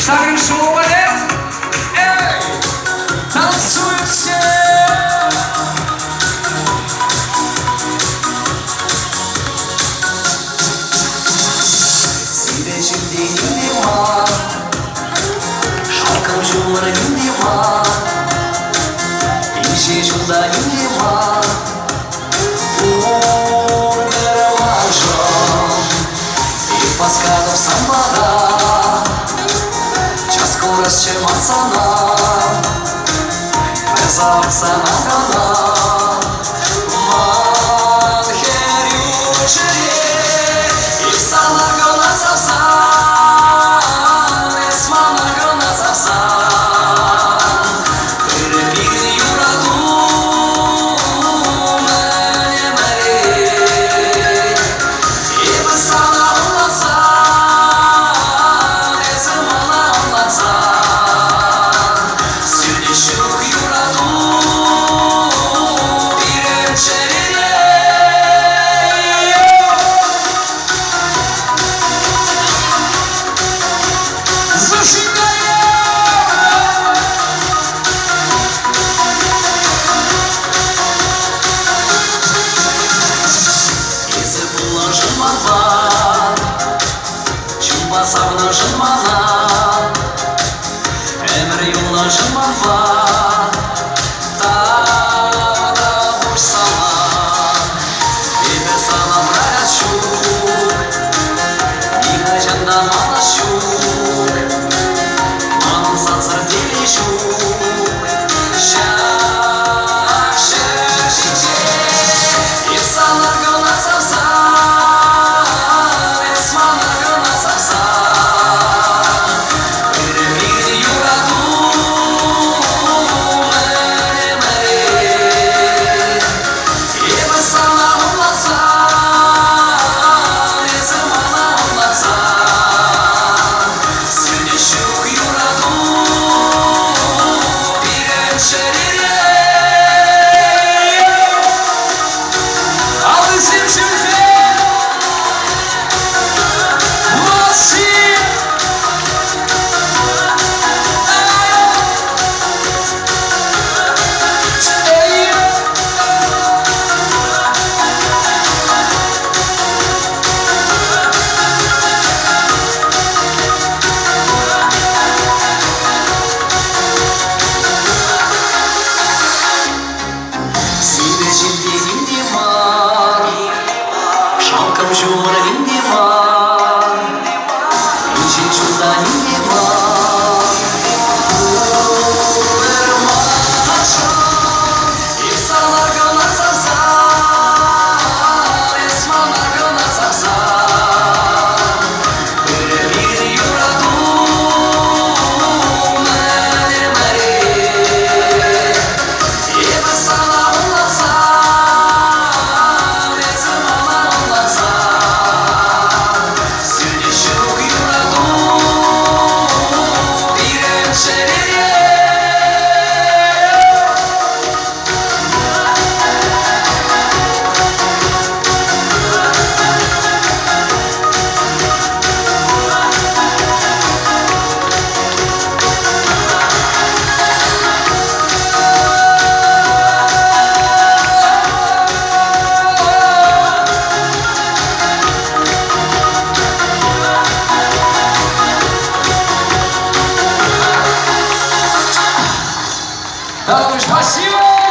Wstawił słowo, ej, tancujcie. Şimdi şimdi var, şarkım şunları şimdi var, İşi şunda şimdi var, и подскажем самбара, час скорость чем отцана, презаться на гана, манхерю чере, и сала гона савсан, и смана гона савсан, перепигни юраду, мене мери, и басана улацан, и замана улацан, сюдищу юраду, ирем черере. Sabna jılmana, emri yolla jılmana, tada boş sana, ibe sana bırak şuk, niga candan mana şuk, manın satsar deli şuk, şak şak şişe, insana gona savsan, esmana gona savsan. Шалкам жумар инди var, İçin şundan indi var, Uğurmaşam, İfsana gana savsan, Esmana gana savsan, Böyle bir yuradum, mene meri, İbe sana anlatsam, Ezmana anlatsam, Südüşük yuradum, İrem şereye. Спасибо!